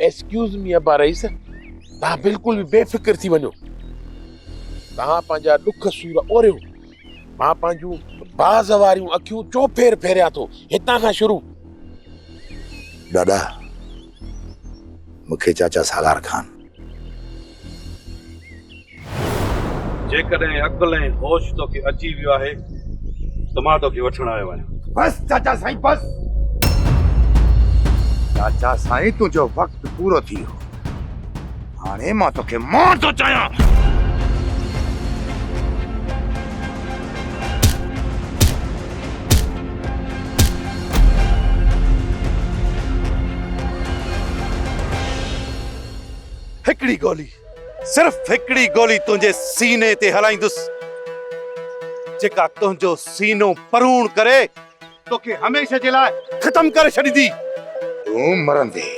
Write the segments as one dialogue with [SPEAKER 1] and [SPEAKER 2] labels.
[SPEAKER 1] Excuse me अबा rice, तव्हां बिल्कुल भी बेफिक्र थी वञो। तव्हां पंहिंजा दुख सूर ओरियो, मां पंहिंजूं बाज़ वारियूं अखियूं चोफेर फेरिया थो हितां खां शुरू।
[SPEAKER 2] दादा मूंखे चाचा सालार खान
[SPEAKER 3] जेकॾहिं अकुल ऐं होश तोखे अची वियो आहे त मां तोखे वठण आयो आहियां।
[SPEAKER 2] बस चाचा साईं बस। चाचा साईं तुंहिंजो वक़्तु पूरो थी वियो, हाणे मां तोखे मार थो चाहियां।
[SPEAKER 3] हिकिड़ी गोली, सिर्फ हिकिड़ी गोली तुंहिंजे सीने ते हलाईंदुसि, जेका तुंहिंजो सीनो परूण करे तोखे हमेशह जे लाइ ख़त्म करे छॾींदी।
[SPEAKER 2] तूं मरंदे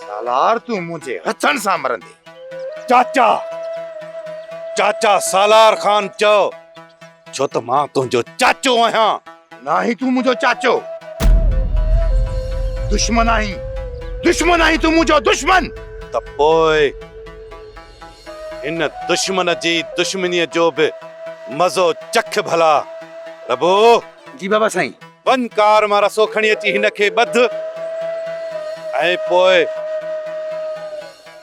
[SPEAKER 2] सालार, तूं मुंहिंजे हथनि सां मरंदे।
[SPEAKER 3] चाचा, चाचा सालार खान चओ, छो त मां तुंहिंजो चाचो आहियां।
[SPEAKER 2] ना ही तूं मुंहिंजो चाचो, दुश्मन आहीं, दुश्मन आहीं तूं मुंहिंजो दुश्मन।
[SPEAKER 3] त पोइ इन दुश्मन जी दुश्मनीअ जो बि मज़ो चख भला। प्रभु
[SPEAKER 2] जी बाबा साईं।
[SPEAKER 3] वन कार मां रसो खणी अची हिनखे ॿध ऐं पोइ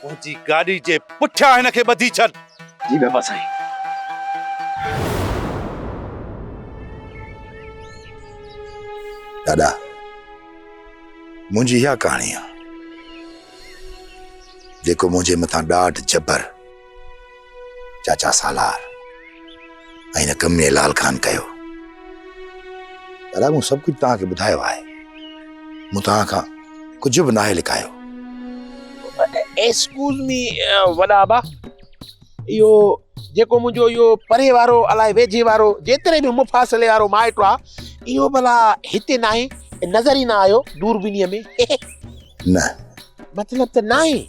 [SPEAKER 3] मुंहिंजी गाॾी जे पुठियां हिनखे ॿधी छॾ।
[SPEAKER 2] जी बाबा साईं। दादा मुंहिंजी इहा कहाणी आहे जेको मुंहिंजे मथां ॾाढ जबर चाचा सालार ऐं हिन कमीने लाल खान कयो। दादा मूं सभु कुझु तव्हांखे ॿुधायो आहे, मूं तव्हां खां कुझु बि नाहे लिकायो।
[SPEAKER 1] एक्सक्यूज मी वॾा अबा, इहो जेको मुंहिंजो इहो परे वारो अलाए वेझे वारो जेतिरे बि मुफ़ासिले वारो माइटु आहे, इहो भला हिते न आहे, नज़र ई न आयो दूरबीनीअ में?
[SPEAKER 2] न
[SPEAKER 1] मतलब त न आहे।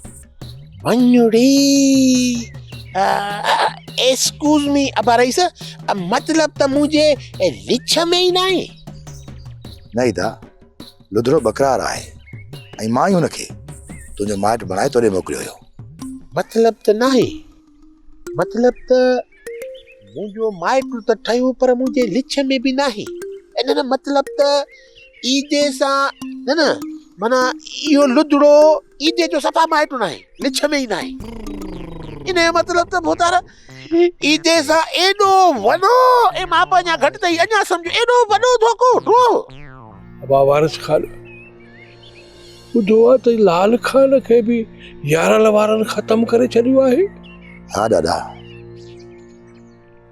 [SPEAKER 1] वञड़ी एक्सक्यूज मी अबा रईस, मतलब त मुंहिंजे रिछ में ई न आहे।
[SPEAKER 2] नहीं दा, लुधरो बकरार आहे ऐं मां ई हुनखे तुंहिंजो माइटु बणाए तोॾे मोकिलियो हुयो।
[SPEAKER 1] मतलब त न आहे, मतलब त मुंहिंजो माइटु त ठहियो पर मुंहिंजे लिछ में बि न आहे। इन जो मतलब त ईदे सां न माना इहो लुधड़ो ईदे जो सफ़ा माइटु न आहे, लिछ में ई न आहे। इन जो मतलब त भोतार ईदे सां एॾो वॾो ऐं मां अञा घटि अथई, अञा सम्झो एॾो वॾो धोखो ढो।
[SPEAKER 4] अबा वारिस खान ॿुधो आहे त लाल खान खे बि यारनि वारनि ख़तम करे छॾियो आहे।
[SPEAKER 2] हा दादा,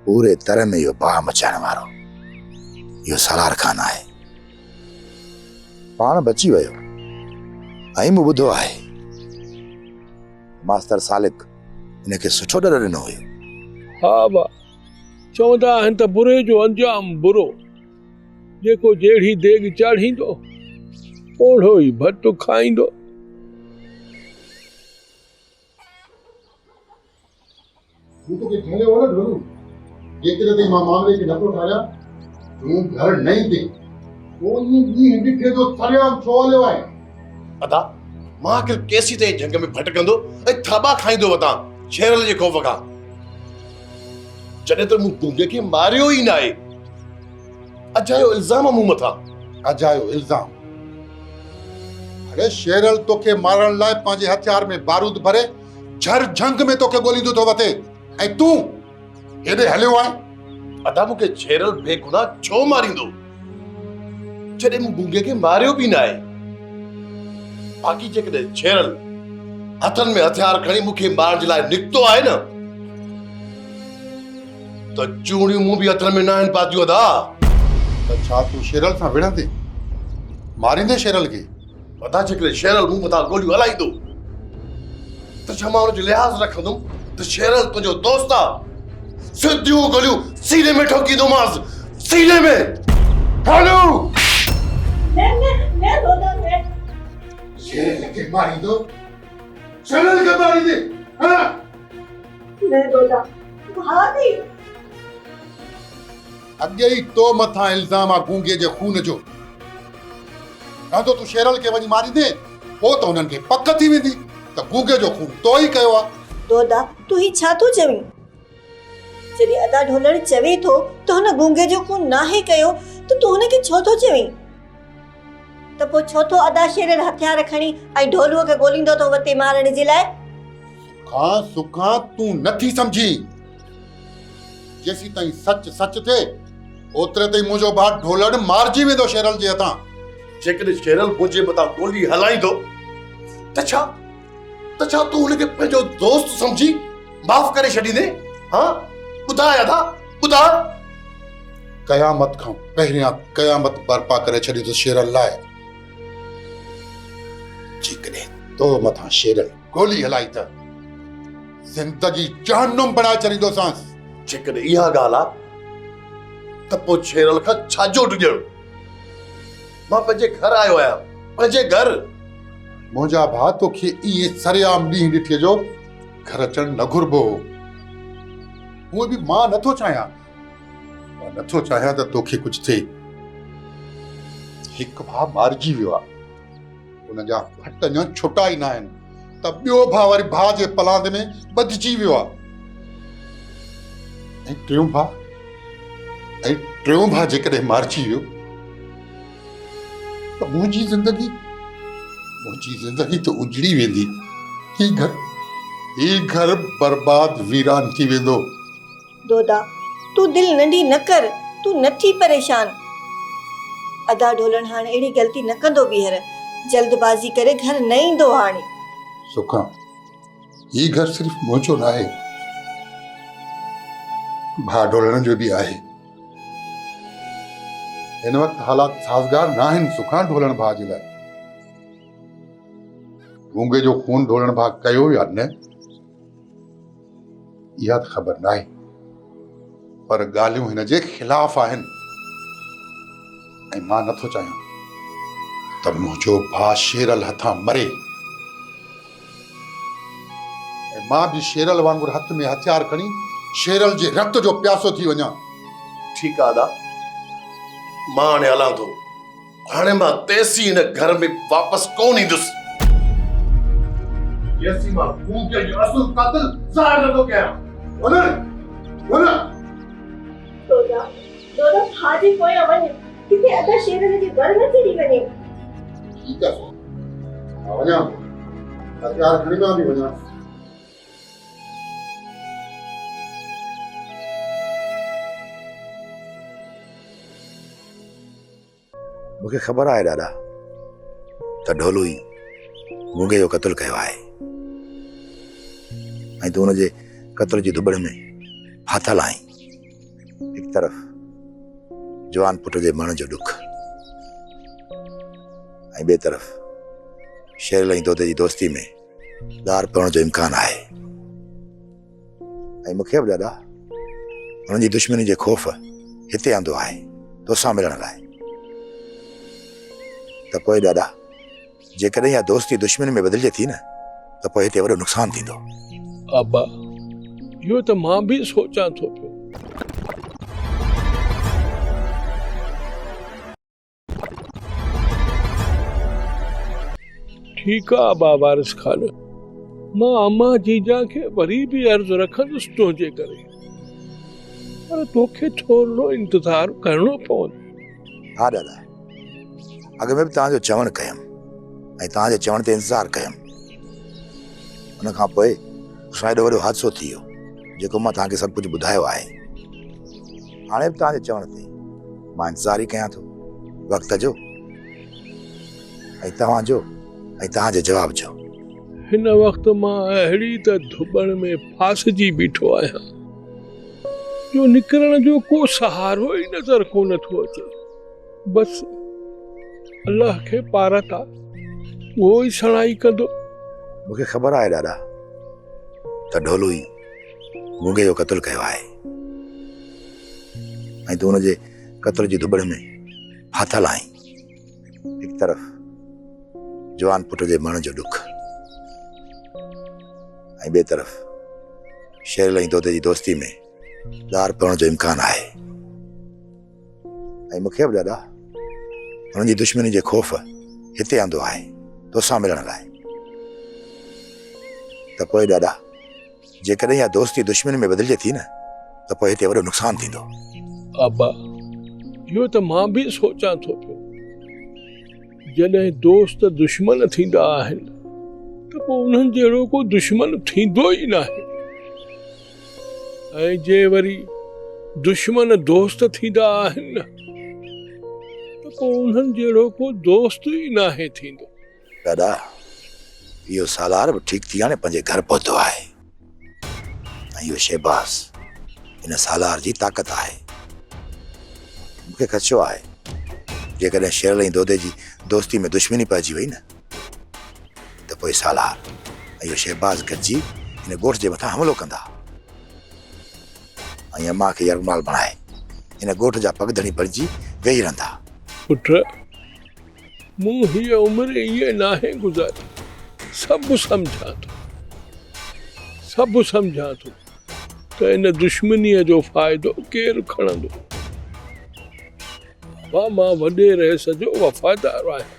[SPEAKER 2] पूरे तरह में इहो बाह मचाइण वारो इहो सालार खान आहे। पाण बची वियो ऐं मूं ॿुधो आहे मास्टर सालिक हिनखे सुठो ॾर ॾिनो हुयो।
[SPEAKER 4] हा बा, चवंदा आहिनि त बुरे जो अंजाम बुरो, जेको जहिड़ी देग चाढ़ींदो ओढ़ो ई भट खाईंदो।
[SPEAKER 5] तूं के ठहले हो ना ढोलू, जेतिरे ते मां मामले खे नथो ठाहियां, तूं घर नहीं दे कोई नी हिंडिखे जो सरियाम छोलियो आहे।
[SPEAKER 6] अदा मां के केसी ते जंग में भटकंदो ऐं थाबा खाईंदो वतां शेरल जे खौफ खां, जॾहिं त मूं गुंगे खे मारियो ई न आहे। अजायो इल्ज़ाम मूं मथां।
[SPEAKER 5] अजायो इल्ज़ाम? अरे शेरल तोखे मारण लाइ पंहिंजे हथियार में बारूद भरे झर झंग में तोखे गोलींदो थो वते ऐं तूं हेॾे हलियो आहे।
[SPEAKER 6] अदा मूंखे शेरल बेगुनाह छो मारींदो, जॾहिं मूं गुंगे खे मारियो बि न आहे। बाक़ी जेकॾहिं शेरल हथनि में हथियार खणी मूंखे मारण जे लाइ निकितो आहे न, त चूड़ियूं मूं बि हथनि में न आहिनि पातियूं। अदा
[SPEAKER 5] त छा तूं शेरल सां विढ़ंदे मारींदे शेरल खे?
[SPEAKER 6] अदा जेकॾहिं शेरल मूं मथां गोलियूं हलाईंदो त छा मां हुनजो लिहाज़ रखंदुमि त शेरल तुंहिंजो दोस्त आहे? सिधियूं गोलियूं सीने में ठोकींदोमांसि, सीने में।
[SPEAKER 5] हलो
[SPEAKER 7] ने दोदा
[SPEAKER 5] शेरल खे मारींदो, शेरल खे मारींदे? हाँ
[SPEAKER 7] ने दोदा भाभी
[SPEAKER 5] अॻे ई तो मथां इल्ज़ाम आहे गूंगे जे खून जो। न तो तूं शेरल खे वञी मारींदे पोइ त उन्हनि खे पक थी वेंदी त गूंगे जो खून तो ई कयो आहे।
[SPEAKER 7] दोदा तूं ही छा थो चवीं? जॾहिं अदा ढोलण चवे थो त हुन गूंगे जो खून नाहे कयो त तूं हुनखे छो थो चवीं? त पोइ छो थो अदा शेरल हथियार खणी ऐं ढोलूअ खे ॻोल्हींदो थो वते मारण जे लाइ?
[SPEAKER 5] सुखा तूं नथी सम्झी। जेसीं ताईं सच सच थिए ओतिरे ताईं मुंहिंजो भाउ ढोलण मारिजी वेंदो शेरल जे हथां।
[SPEAKER 6] जेकॾहिं शेरल मुंहिंजे मथां गोली हलाईंदो त छा तूं हुनखे पंहिंजो दोस्त सम्झी माफ़ करे छॾींदे? हाँ ॿुधाए अदा ॿुधाए।
[SPEAKER 5] क़यामत खां पहिरियां क़यामत बर्पा करे छॾींदो शेरल लाइ। जेकॾहिं तो मथां शेरल गोली हलाई त ज़िंदगी जहन्नुम बणाए छॾींदोसांसि।
[SPEAKER 6] जेकॾहिं इहा ॻाल्हि आहे त पोइ शेरल खां छाजो ॾिजणु? मां पंहिंजे घर आयो आहियां, पंहिंजे घर।
[SPEAKER 5] मुंहिंजा भाउ तोखे इहे सरेआम ॾींहुं ॾिठे जो घर अचणु न घुरिबो हो। उहे बि मां नथो चाहियां त तोखे कुझु थिए। हिकु भाउ मारिजी वियो आहे, हुनजा हट अञा छुटा ई न आहिनि त ॿियो भाउ वरी भाउ जे पलांद में ॿधिजी वियो आहे। ऐं टियों भाउ जेकॾहिं मारिजी वियो त मुंहिंजी ज़िंदगी त उजड़ी वेंदी। ही घर बर्बाद वीरान थी वेंदो।
[SPEAKER 7] दोदा तूं दिलि नंढी न कर, तूं न थी परेशान। अदा ढोलण हाणे अहिड़ी ग़लती न कंदो ॿीहर। जल्दबाज़ी करे घर न ईंदो हाणे।
[SPEAKER 5] सुखा ही घर सिर्फ़ मुंहिंजो न आहे, भाउ ढोलण जो बि आहे। हिन वक़्तु हालात साज़गार न आहिनि सुखा ढोलण भाउ जे लाइ। गूंगे जो खून ढोलण भाउ कयो या न इहा त ख़बर न आहे, पर ॻाल्हियूं हिन जे ख़िलाफ़ आहिनि। ऐं मां नथो चाहियां त मुंहिंजो भाउ शेरल हथां मरे ऐं मां बि शेरल वांगुरु हथ में हथियार खणी शेरल जे रक्त जो प्यासो थी वञा।
[SPEAKER 6] ठीकु आहे अदा, मां हाणे हलां थो। हाणे मां तेसीं हिन घर में वापसि कोन ईंदुसि जेसीं मां गूंगे जो असुल क़ातिल ज़ाहिर नथो कयां।
[SPEAKER 7] दोदा भाॼी पोयां वञ, किथे अदा शेरल जे घर न चढ़ी वञे।
[SPEAKER 5] ठीकु आहे मां वञां, हथियार खणी मां बि वञां।
[SPEAKER 2] मूंखे ख़बर आहे ॾाॾा त ढोलू ई गूंगे जो क़त्ल कयो आहे ऐं तूं हुनजे क़त्ल जी दुबड़ में फाथल आहीं। हिकु तरफ़ जवान पुट जे मरण जो ॾुख ऐं ॿिए तरफ़ शेरल ऐं दोदे जी दोस्ती में दार पवण जो इम्कान आहे। ऐं मूंखे बि ॾाॾा हुननि जी दुश्मनी जे ख़ौफ़ हिते आंदो आहे तोसां मिलण लाइ। त पोइ ॾाॾा जेकॾहिं इहा दोस्ती दुश्मनी में बदिलजे थी न त पोइ हिते वॾो नुक़सानु थींदो।
[SPEAKER 4] अब्बा इहो त मां बि सोचां थो पियो। ठीकु आहे अब्बा वारिस खान, मां अम्मा जीजा खे वरी बि अर्ज़ु रखंदुसि तुंहिंजे करे, पर तोखे थोरो इंतज़ारु करणो पवंदो।
[SPEAKER 2] हा ॾाॾा, अॻ में बि तव्हांजो चवणु कयमि ऐं तव्हांजे चवण ते इंतज़ारु कयमि। हुन खां पोइ एॾो वॾो हादसो थी वियो जेको मां तव्हांखे सभु कुझु ॿुधायो आहे। हाणे बि तव्हांजे चवण ते मां इंतज़ारु ई कयां थो वक़्त जो ऐं तव्हांजो ऐं तव्हांजे जवाब जो।
[SPEAKER 4] हिन वक़्तु मां अहिड़ी त धुबण में फासजी बीठो आहियां जो निकिरण जो को सहारो ई नज़र कोन थो अचे। बसि अल्लाह खे पारत आहे, उहो ई सणाई कंदो।
[SPEAKER 2] मूंखे ख़बर आहे ॾाॾा त ढोलू ई गूंगे जो क़त्ल कयो आहे ऐं तूं हुनजे क़त्ल जी दुबड़ में फाथल आहीं। हिकु तरफ़ जवान पुट जे मरण जो ॾुख ऐं ॿिए तरफ़ शेरल ऐं दोदे जी दोस्ती में दार पवण जो इम्कान आहे। ऐं मूंखे बि ॾाॾा हुननि जी दुश्मनी जे ख़ौफ़ हिते आंदो आहे तोसां मिलण लाइ। त पोइ ॾाॾा जेकॾहिं इहा दोस्ती दुश्मनी में बदिलजे थी न त पोइ हिते वॾो नुक़सान थींदो।
[SPEAKER 4] अबा इहो त मां बि सोचां थो पियो, जॾहिं दोस्त दुश्मन थींदा आहिनि त पोइ उन्हनि जहिड़ो को दुश्मन थींदो ई नाहे, ऐं जे वरी दुश्मन दोस्त थींदा आहिनि न त पोइ उन्हनि जहिड़ो को दोस्त ई नाहे थींदो।
[SPEAKER 2] ॾाॾा इहो सालार बि ठीकु थी हाणे पंहिंजे घर पहुतो आहे, ऐं इहो शहबाज़ हिन सालार जी ताक़त आहे। मूंखे ख़दशो आहे जेकॾहिं शेरल ऐं दोदे जी दोस्ती में दुश्मनी पइजी वई न त पोइ सालार ऐं इहो शहबाज़ गॾिजी हिन ॻोठ जे मथां हमलो कंदा ऐं अम्मा खे यरगमाल बणाए हिन ॻोठ जा पगधणी बणिजी वेही रहंदा।
[SPEAKER 4] पुट मूं हीअ उमिरि इहे नाहे गुज़ारी, सभु सम्झां थो त इन दुश्मनीअ जो फ़ाइदो केरु खणंदो। मां वॾे रहिस जो वफ़ादार आहियां,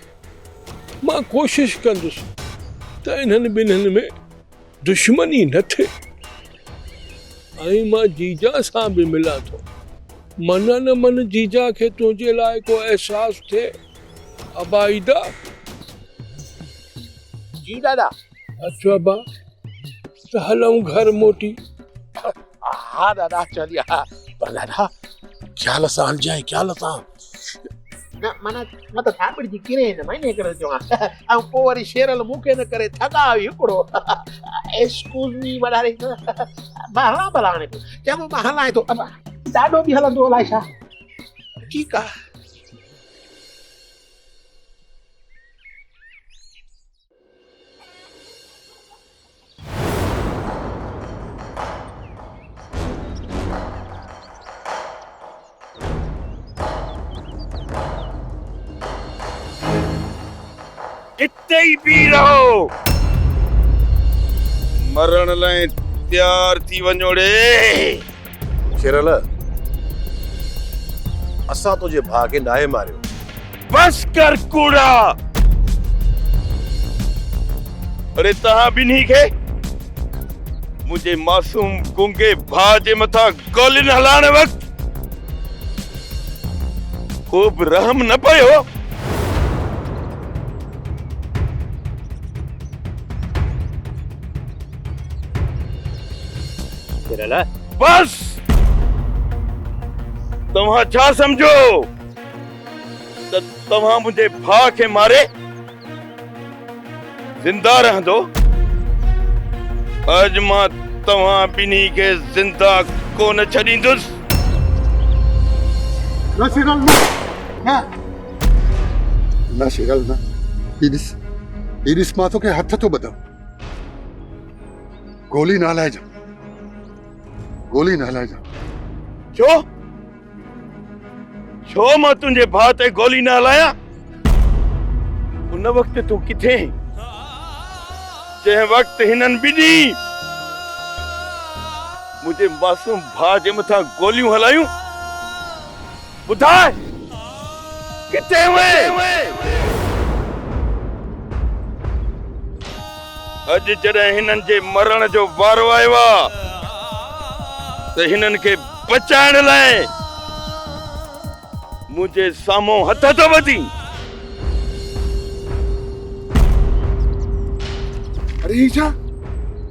[SPEAKER 4] मां कोशिश कंदुसि त इन्हनि ॿिन्हिनि में दुश्मनी न थिए, ऐं मां जीजा सां बि मिलां थो। मन न मन जीजा खे तुंहिंजे लाइ को एहसास थिए। अबाईदा
[SPEAKER 1] जी दादा।
[SPEAKER 4] अच्छा बा त हलूं घर मोटी।
[SPEAKER 1] हाँ दादा चलिए। हाँ पर दादा ख्याल सां हलजांइ, ख्याल सां न माना मतलब थापड़ जी किरे न महीने करे जो ऐं पोइ वरी शेरल मूंखे न करे थका हिकिड़ो एक्सक्यूज़ मी वडारे मां हलां भला हाणे चङो मां हलाए थो ॾाढो बि हलंदो अलाए छा। ठीकु आहे।
[SPEAKER 3] इते ही पी रहो, मरण लाइ तैयार थी वञो रे।
[SPEAKER 6] शेरल असां तुंहिंजे भाउ खे नाहे मारियो।
[SPEAKER 3] बस कर कूड़ा। अरे तव्हां ॿिन्ही खे मुंहिंजे मासूम गुंगे भाउ जे मथां गोलियुनि हलाइण वक़्तु को बि रहम न पियो। बस तव्हां छा समझो त तव्हां मुंहिंजे भाउ खे मारे जिंदा रहंदो? अॼु मां तव्हां ॿिन्ही खे जिंदा कोन छॾींदुसि।
[SPEAKER 5] न शेरल न शेरल न हीॾिस मां तोखे हथ थो ॿधां, गोली न हलाइजां, गोली न हलाइजां।
[SPEAKER 3] छो मां तुंहिंजे भाउ ते गोली न हलायां? उन वक़्तु तूं किथे जंहिं वक़्तु हिननि ॿिन्ही मुंहिंजे मासूम भाउ जे मथां गोलियूं हलायूं? ॿुधाए किथे हुए? अॼु जॾहिं हिननि जे मरण जो वारो आयो आहे त हिननि खे बचाइण लाइ मुझे सामो हथ तो वधी।
[SPEAKER 5] अरे ईशा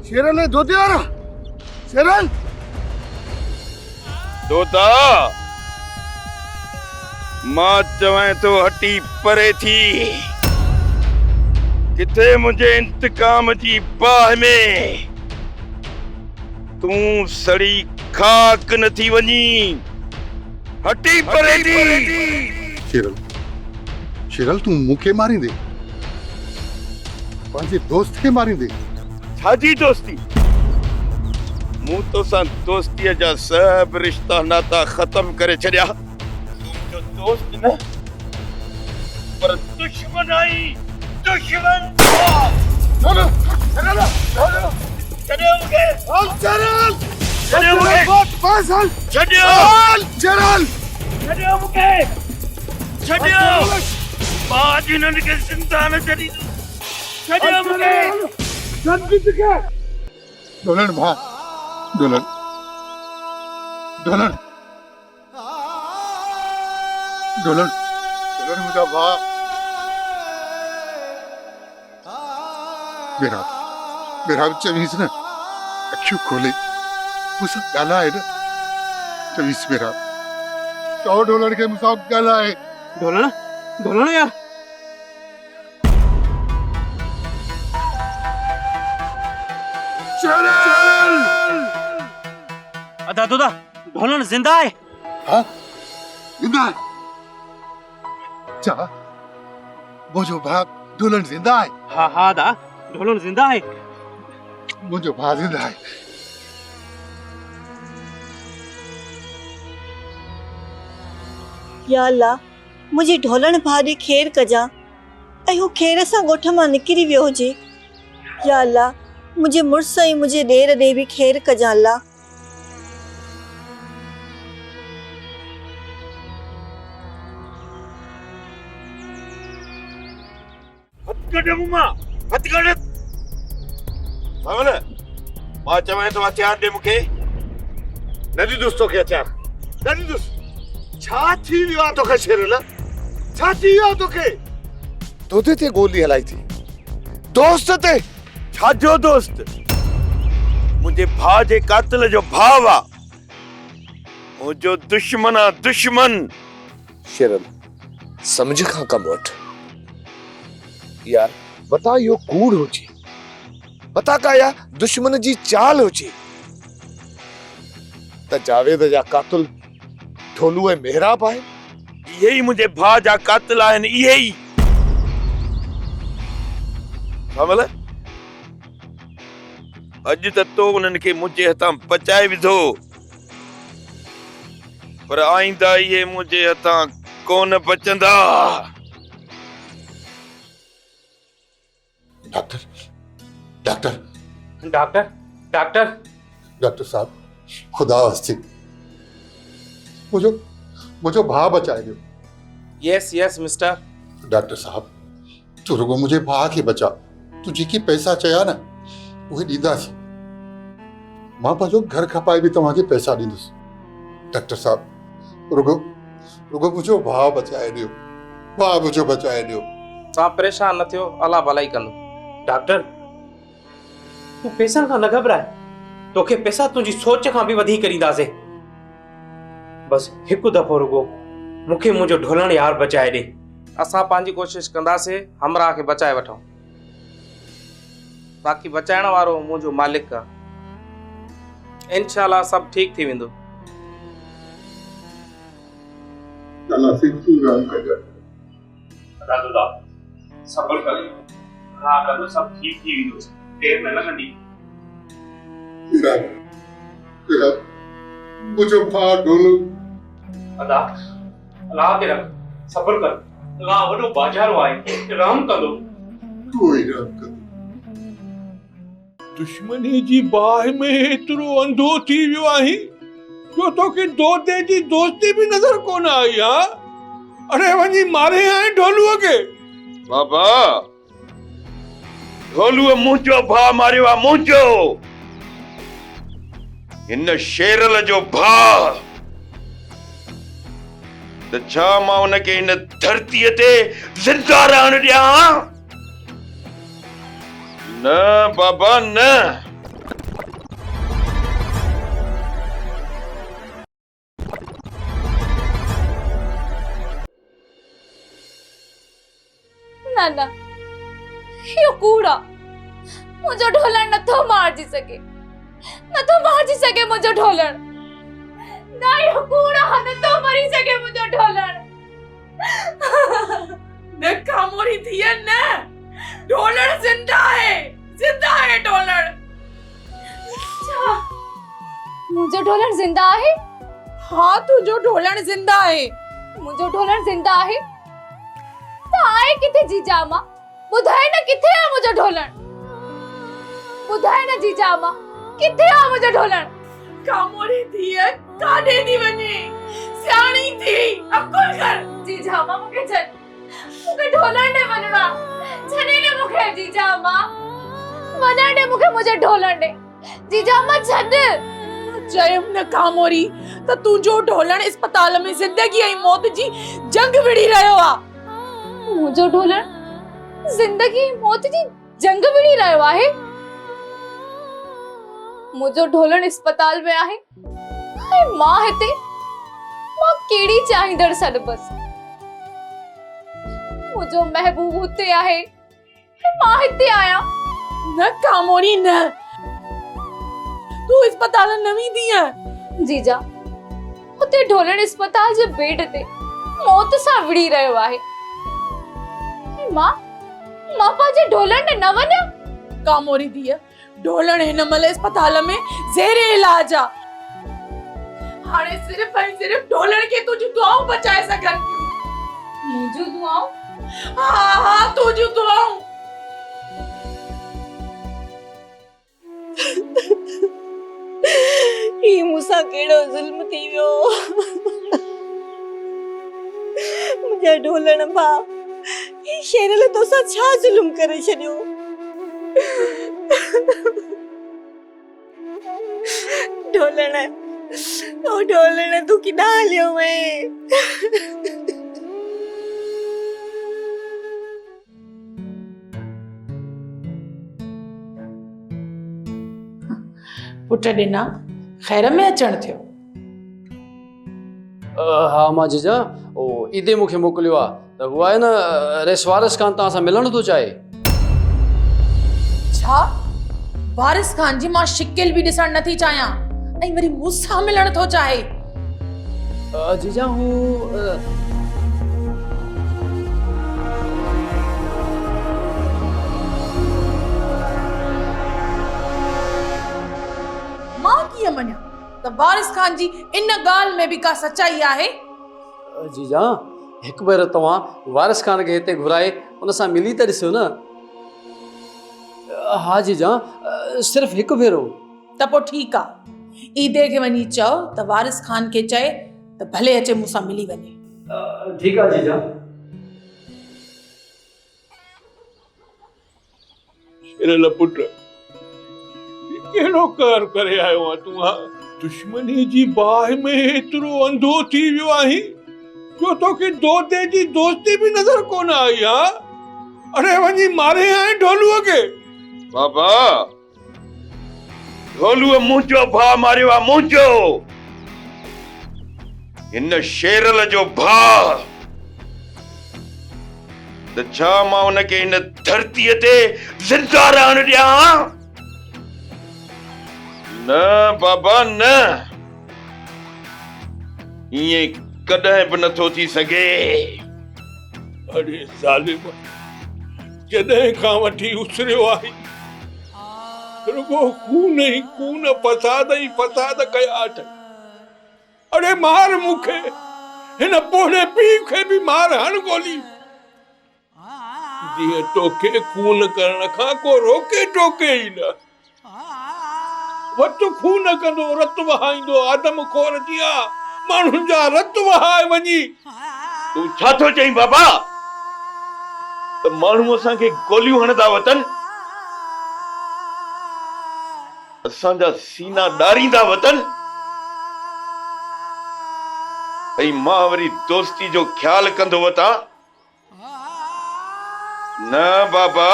[SPEAKER 5] शेरल ने दोते वारा शेरल
[SPEAKER 3] दोता मां चवां तो हटी परे थी। किथे मुझे इंतकाम जी बाह में तू सड़ी खाक न थी वनी। हटी परे थी।
[SPEAKER 5] शेरल तू मुखे मारी दे, पंहिंजे दोस्त खे मारी दे।
[SPEAKER 3] छाजी दोस्ती? मूं तो सां दोस्तीअ जा सब रिश्ता नाता खत्म करे छॾिया। तुंहिंजो दोस्त न पर दुश्मन आई, दुश्मन। छॾियो मूंखे। छॾियो मूंखे। छॾियो मूंखे। छॾियो। मां जिन्हनि खे ज़िंदा न छॾींदुसि।
[SPEAKER 5] ढोलण भाउ ढोलण ढोलण ढोलण ढोलण मुंहिंजा भाउ मेरा चवीस न अखियूं खोले मूंसां ॻाल्हाए न चवीस मेरा चओ ढोलण खे मूंसां ॻाल्हाए
[SPEAKER 8] ढोलण ढोलण यार अदा दादा ढोलण जिंदा है।
[SPEAKER 5] हाँ जिंदा है चा मुंहिंजो भाउ ढोलण जिंदा आहे
[SPEAKER 8] हाँ हाँ दा ढोलण जिंदा है।
[SPEAKER 5] मुंहिंजो भाउ जिंदा आहे
[SPEAKER 7] या अल्लाह मुंहिंजे ढोलण भाउ ॾे खेर कजां ऐं हू खेर सां ॻोठ मां निकिरी वियो हुजे। या अल्लाह मुंहिंजे मुड़ुस ऐं मुंहिंजे ॾेर ॾे बि खेर कजां अल्लाह।
[SPEAKER 3] मां चवां तो हथियार दे मूंखे नदी दोस्तो खे हथियार नदी दोस्त छा थी वियो आहे तोखे शेरल छा थी वियो आहे तोखे तोते ते गोली हलाई थी दोस्त ते छाजो दोस्त मुंहिंजे भाउ जे कातिल जो भाउ आहे मुंहिंजो दुश्मन आहे दुश्मन
[SPEAKER 9] शेरल समझ खां कम वठ यार बता यो कूड़ हुजे बता का या दुश्मन जी चाल हुजे त जावेद जा कातिल ढोलू ऐं मेहराब आहे
[SPEAKER 3] इहे ई मुंहिंजे भाउ जा कातिल आहिनि इहे ई कमल अॼु त तो उन्हनि खे मुंहिंजे हथां बचाए विधो पर आईंदा इहे मुंहिंजे हथां कोन बचंदा।
[SPEAKER 5] Doctor doctor
[SPEAKER 8] doctor doctor
[SPEAKER 5] doctor साहब खुदा वास्ते मुझो भाउ बचाए ॾियो।
[SPEAKER 8] यस यस मिस्टर
[SPEAKER 5] डॉक्टर साहब तू रुगो मुझे भाउ खे बचा तू जेके पैसा चया न उहे ॾींदासीं मां पंहिंजो घर खपाए बि तव्हांखे पैसा ॾींदुसि। डॉक्टर साहब रुगो मुंहिंजो भाउ बचाए ॾियो भाउ मुंहिंजो बचाए ॾियो।
[SPEAKER 8] तव्हां परेशान न थियो अलाह भलाई कंदो। डॉक्टर तू पैसनि खां न घबराए तोखे पैसा तुंहिंजी सोच खां बि वधीक ॾींदासीं बस हिकु दफ़ो रुगो मूंखे मुंहिंजो ढोलण यार बचाए ॾे असां पंहिंजी कोशिश कंदासीं हमरा खे बचाए वठूं बाक़ी बचाइण वारो मुंहिंजो मालिक आहे इंशाल्लाह सभु ठीकु थी वेंदो। सब्र कर हाँ कर सब ठीक थी वेंदो देर न लॻंदी।
[SPEAKER 5] मुझो भाउ ढोलू
[SPEAKER 8] अदा अल्लाह ते रख सब्र कर अल्लाह वॾो बाजारो आहे राम कंदो
[SPEAKER 5] कोई राम कंदो।
[SPEAKER 4] दुश्मनी जी बाह में एतिरो अंधो थी वियो आहीं जो तोखे दोते जी दोस्ती बि नज़र कोन आई हा। अरे वञी मारे आहीं ढोलूअ खे।
[SPEAKER 3] बाबा ढोलूअ मुंहिंजो भाउ मारियो आहे मुंहिंजो हिन शेरल जो भाउ त छा मां उनखे हिन धरतीअ ते ज़िंदा रहण ॾियां न बाबा न।
[SPEAKER 10] ना यो कूड़ा मुझो ढोलण नथो मारजी सके मुझो ढोलण ना यो कूड़ा नथो मरी सके मुझो ढोलण न कामोरी थिया न ढोलण जिंदा है ढोलण मुझो ढोलण जिंदा है। हाँ तुझो ढोलण जिंदा है मुझो ढोलण जिंदा है आए किथे जीजा मां बुधाए न किथे आ मुझो ढोलण बुधाए न जीजा मां किथे आ मुझो ढोलण कामोरी थी है काडे दी वने सियाणी थी अकुल कर जीजा मां मुके चल मुके ढोलण ने वनवा छने ने मुखे जीजा अम्मा वना ने मुखे मुझे ढोलण दे जीजा अम्मा छद
[SPEAKER 11] चयम न कामोरी त तुंहिंजो ढोलण अस्पताल में ज़िंदगी ऐं मौत जी जंग विड़ी रहियो आहे।
[SPEAKER 10] मुझो ढोलण जिंदगी मौत जी जंग विड़ी रहियो आहे। मुझो ढोलण अस्पताल में आहे ऐं मां हिते मां केड़ी चाहींदड़ सॾ बस मुझो महबूब हुते आहे ऐं मां हिते आया।
[SPEAKER 11] न कामोरी न तू अस्पताल न वेंदी आहे।
[SPEAKER 10] जीजा हुते ढोलण अस्पताल जे बेड ते मौत सां विड़ी रहियो आहे ऐं मां पंहिंजे ढोलण ने न वञा।
[SPEAKER 11] कामोरी धीअ ढोलण हिन महिल अस्पताल में ज़ेरे इलाज आ। हाणे सिर्फ ऐं सिर्फ ढोलण खे तुंहिंजूं दुआऊं बचाए सघनि थियूं।
[SPEAKER 10] मुंहिंजूं दुआऊं?
[SPEAKER 11] हा तुंहिंजूं दुआऊं।
[SPEAKER 7] ही मूंसां कहिड़ो ज़ुल्म थी वियो। मुंहिंजा ढोलण भाउ ही शेरल तोसां छा ज़ुल्म करे छॾियो। ढोलण तूं किॾां हलियो वएं?
[SPEAKER 11] पुट ॾिना ख़ैर में अचण थियो।
[SPEAKER 12] हाँ मां जीजा ओ ईदे मूंखे मोकिलियो आहे त हू आहे न रेस वारिस खान तव्हां सां मिलण थो चाहे।
[SPEAKER 11] छा वारिस खान जी मां शिकिल बि ॾिसण नथी चाहियां ऐं वरी मूंसां मिलण थो चाहे।
[SPEAKER 12] जीजा हू
[SPEAKER 11] मां कीअं मञा त वारिस खान जी इन ॻाल्हि में बि का सच्चाई आहे?
[SPEAKER 12] जीजा हिकु भेरो तव्हां वारिस खान खे हिते घुराए उन सां मिली त ॾिसो न। हा जीजा सिर्फ़ हिकु भेरो।
[SPEAKER 11] त पोइ ठीकु आहे ईदे खे वञी चओ त वारिस खान खे चए त भले अचे मूंसां मिली वञे।
[SPEAKER 12] ठीकु आहे जीजा।
[SPEAKER 4] शेरल पुट कहिड़ो कर करे आयो आहे तूं? दुश्मनी जी बाहि में एतिरो अंधो थी वियो आहीं जो तोखे दोते जी दोस्ती बि नज़र कोन आई। हा अरे वञी मारे आहीं ढोलूअ खे।
[SPEAKER 6] बाबा ढोलूअ मुंहिंजो भाउ मारियो आहे मुंहिंजो। हिन शेरल जो भाउ त छा मां हुनखे हिन धरतीअ ते ज़िंदा रहण ॾियां? न बाबा न, ईअं कॾहिं बि नथो थी सघे।
[SPEAKER 4] अरे ज़ालिम जॾहिं खां वठी उसरियो आहे रुगो खून ई खून फसाद ई फसाद कया अथई। अरे मार मूंखे हिन पोड़े पीउ खे बि मार हण गोली। जीअं तोखे खून करण खां को रोके टोके ई न। वटि खून कंदो रत वहाईंदो आदम खोर थिया माण्हुनि जा रत वहाए वञी।
[SPEAKER 6] तूं छा थो चईं बाबा त माण्हू असांखे गोलियूं हणंदा वतन, असांजा सीना ॾारींदा वतन ऐं मां वरी दोस्ती जो ख्याल कंदो वतां? न बाबा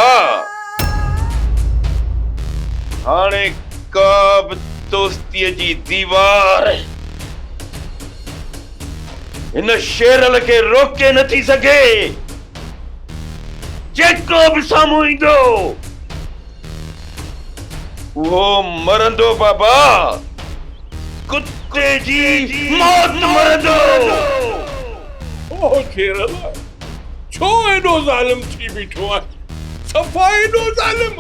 [SPEAKER 6] हाणे का बि दोस्तीअ जी दीवार हिन शेरल खे रोके नथी सघे। जेको बि साम्हूं ईंदो उहो मरंदो बाबा, कुत्ते जी मौत मरंदो।
[SPEAKER 4] ओ शेरल छो एॾो ज़ालिम थी बीठो आहे? सफ़ा एॾो ज़ालिम?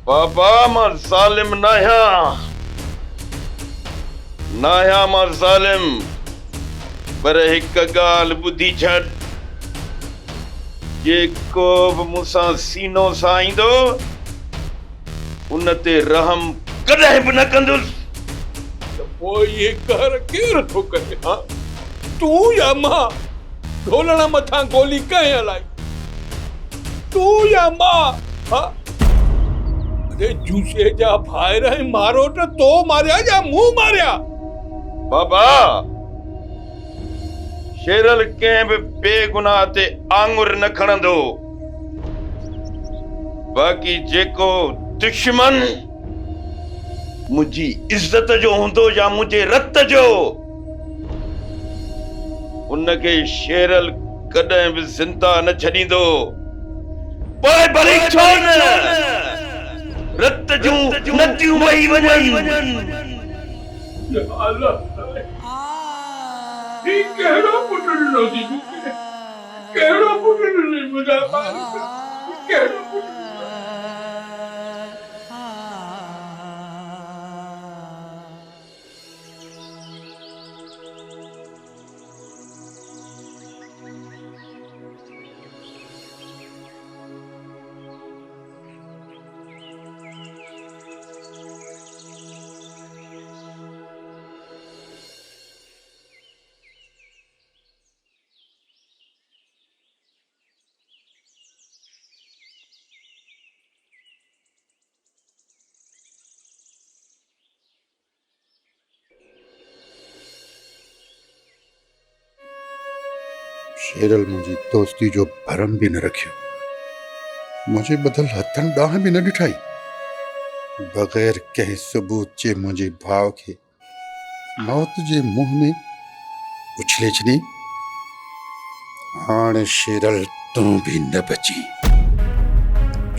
[SPEAKER 6] बाबा मां ज़ालिम नाहियां मां ज़ालिम, पर हिकु ॻाल्हि ॿुधी छॾ, जेको बि मूंसां सीनो सां ईंदो उन ते रहम कॾहिं बि न कंदुसि।
[SPEAKER 4] पोइ ये कहर केरु थो करे? हा तूं या मां? ढोलण मथां गोली कंहिं हलाई? तू या मां? हाँ? अरे जूसे जा भाई रहे मारो तो मारिया या मुंह मारिया?
[SPEAKER 13] बाबा शेरल कंहिं बि बेगुनाह ते आंगुर न खणंदो। बाक़ी जेको दुश्मन मुंहिंजी इज्जत जो हूंदो या मुंहिंजे रत जो, उनखे शेरल कॾहिं बि ज़िंदा न छॾींदो। पोइ भली छो न रत जूं नदियूं वही वञनि।
[SPEAKER 4] केड़ो पुटड़ो दी केड़ो पुटड़ो नहीं मुझे केड़ो
[SPEAKER 5] शेरल मुंहिंजी दोस्ती जो भरम बि न रखियो, मुंहिंजे बदल हथनि ॾांहुं बि न ॾिठाई। बग़ैर कंहिं सबूत जे मुंहिंजे भाउ खे मौत जे मुंहं में उछले छॾी। हाणे शेरल तूं बि न बची,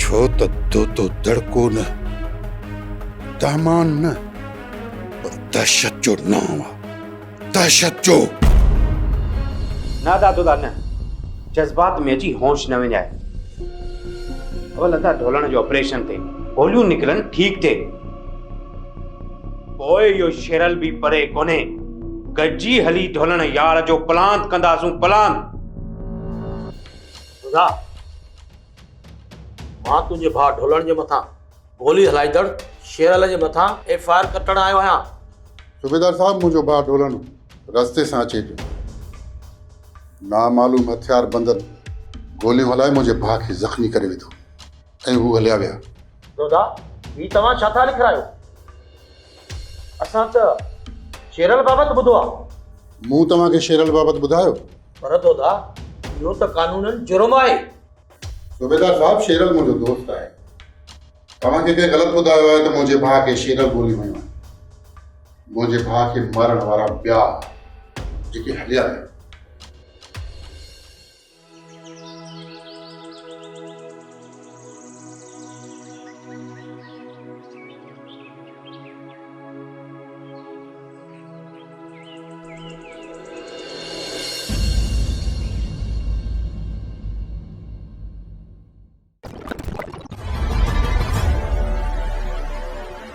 [SPEAKER 5] छो त तो दड़को न, दामान न, पर दहशत जो नाम आहे, दहशत जो।
[SPEAKER 8] ना दादोदा न, जज्बात में अची होश न विञाए। अवल अदा ढोलण जो ऑपरेशन थे, गोलियूं निकरन ठीक थे। पोइ यो शेरल भी परे कोने, गजी हली ढोलण यार जो प्लान कंदासूं प्लान।
[SPEAKER 14] खुदा मां तुंहिंजे भाउ ढोलण जे मथां गोली हलाईंदड़ शेरल जे मथां FIR कटण आयो आहियां।
[SPEAKER 5] सूबेदार साहब, मुंहिंजो भाउ ढोलण रस्ते सां अचे पियो, नामालूम हथियार बंदर गोलियूं हलाए मुंहिंजे भाउ खे ज़ख़्मी करे विधो ऐं हू हलिया विया।
[SPEAKER 14] दोदा ही तव्हां छा था लिखायो? असां त शेरल बाबति ॿुधो आहे।
[SPEAKER 5] मूं तव्हांखे शेरल बाबति ॿुधायो?
[SPEAKER 14] पर दोदा इहो त कानूनन जुर्म आहे।
[SPEAKER 5] सूबेदार साहब, शेरल मुंहिंजो दोस्त आहे। तव्हांखे कंहिं ग़लति ॿुधायो आहे त मुंहिंजे भाउ खे शेरल गोली हयूं आहिनि। मुंहिंजे भाउ खे मारण वारा ॿिया जेके हलिया विया